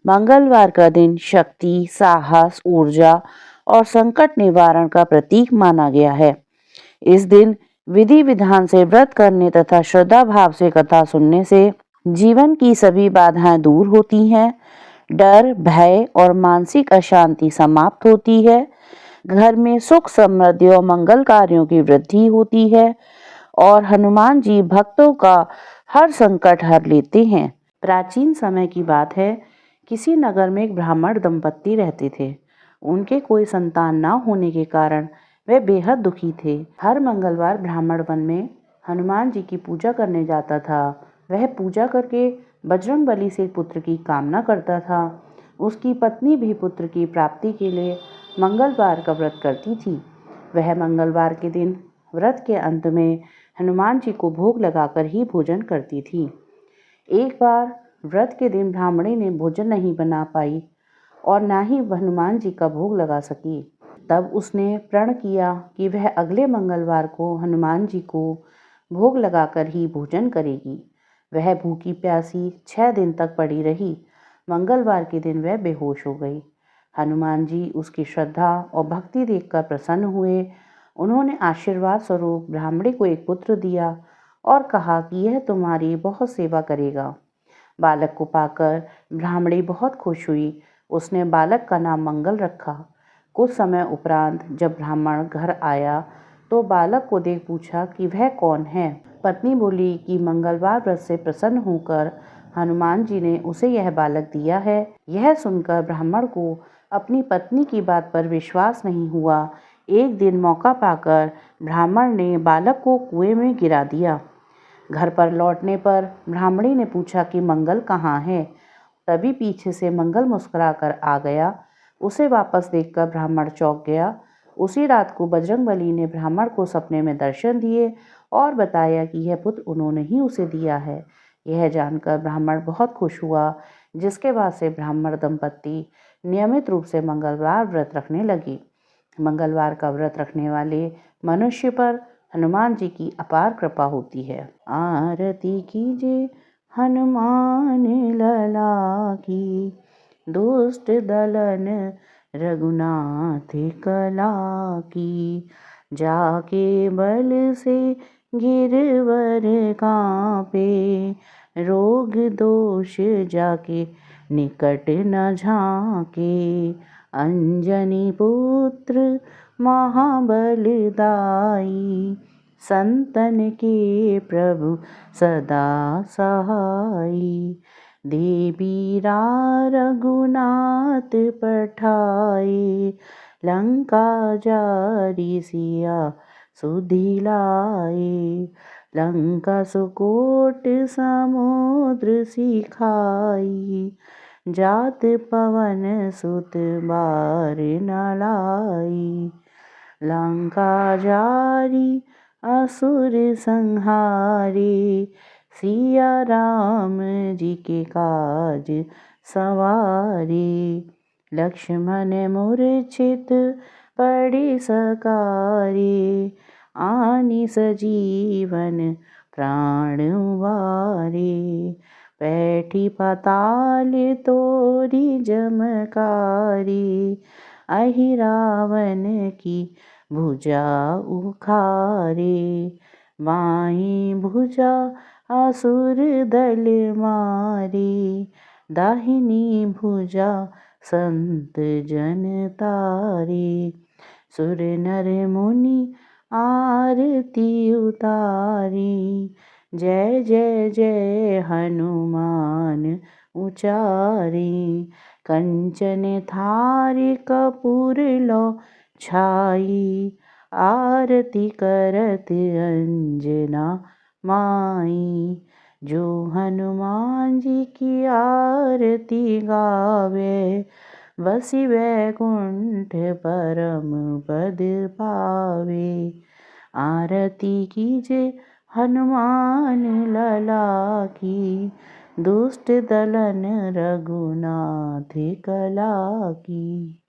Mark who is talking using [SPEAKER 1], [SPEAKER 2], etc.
[SPEAKER 1] मंगलवार का दिन शक्ति, साहस, ऊर्जा और संकट निवारण का प्रतीक माना गया है। इस दिन विधि विधान से व्रत करने तथा श्रद्धा भाव से कथा सुनने से जीवन की सभी बाधाएं दूर होती हैं, डर, भय और मानसिक अशांति समाप्त होती है, घर में सुख, समृद्धि और मंगल कार्यों की वृद्धि होती है और हनुमान जी भक्तों का हर संकट हर लेते हैं। प्राचीन समय की बात है, किसी नगर में एक ब्राह्मण दंपत्ति रहते थे। उनके कोई संतान न होने के कारण वे बेहद दुखी थे। हर मंगलवार ब्राह्मण वन में हनुमान जी की पूजा करने जाता था। वह पूजा करके बजरंगबली से पुत्र की कामना करता था। उसकी पत्नी भी पुत्र की प्राप्ति के लिए मंगलवार का व्रत करती थी। वह मंगलवार के दिन व्रत के अंत में हनुमान जी को भोग लगाकर ही भोजन करती थी। एक बार व्रत के दिन ब्राह्मणी ने भोजन नहीं बना पाई और ना ही हनुमान जी का भोग लगा सकी। तब उसने प्रण किया कि वह अगले मंगलवार को हनुमान जी को भोग लगाकर ही भोजन करेगी। वह भूखी प्यासी 6 दिन तक पड़ी रही। मंगलवार के दिन वह बेहोश हो गई। हनुमान जी उसकी श्रद्धा और भक्ति देखकर प्रसन्न हुए। उन्होंने आशीर्वाद स्वरूप ब्राह्मणी को एक पुत्र दिया और कहा कि यह तुम्हारी बहुत सेवा करेगा। बालक को पाकर ब्राह्मणी बहुत खुश हुई। उसने बालक का नाम मंगल रखा। कुछ समय उपरांत जब ब्राह्मण घर आया तो बालक को देख पूछा कि वह कौन है। पत्नी बोली कि मंगलवार व्रत से प्रसन्न होकर हनुमान जी ने उसे यह बालक दिया है। यह सुनकर ब्राह्मण को अपनी पत्नी की बात पर विश्वास नहीं हुआ। एक दिन मौका पाकर ब्राह्मण ने बालक को कुएं में गिरा दिया। घर पर लौटने पर ब्राह्मणी ने पूछा कि मंगल कहाँ है। तभी पीछे से मंगल मुस्कुराकर आ गया। उसे वापस देखकर ब्राह्मण चौंक गया। उसी रात को बजरंगबली ने ब्राह्मण को सपने में दर्शन दिए और बताया कि यह पुत्र उन्होंने ही उसे दिया है। यह जानकर ब्राह्मण बहुत खुश हुआ, जिसके बाद से ब्राह्मण दंपत्ति नियमित रूप से मंगलवार व्रत रखने लगी। मंगलवार का व्रत रखने वाले मनुष्य पर हनुमान जी की अपार कृपा होती है। आरती कीजिए हनुमान लला की, दुष्ट दलन रघुनाथ कला की। जाके बल से गिरवर कांपे, रोग दोष जाके निकट न झांके। अंजनी पुत्र महाबलदाई, संतन के प्रभु सदा सहाई। देवीरा रघुनाथ पठाए, लंका जारी सिया सुधिलाए। लंका सुकोट समुद्र सिखाई, जात पवन सुत बार न लाई। लंका जारी असुर संहारे, सिया राम जी के काज सवारे। लक्ष्मण मूर्छित पड़े सकारे, आनि सजीवन प्राण उबारे। बैठी पाताल तोरी जमकारी, अहि रावण की भुजा उखारे। बाईं भुजा असुर दल मारे, दाहिनी भुजा संत जन तारे। सुर नर मुनि आरती उतारी, जय जय जय हनुमान उचारी। कंचन थार कपूर लो छाई, आरती करत अंजना माई। जो हनुमान जी की आरती गावे, बसी वैकुंठ परम पद पावे। आरती कीजिए हनुमान लला की, दुष्ट दलन रघुनाथ कला की।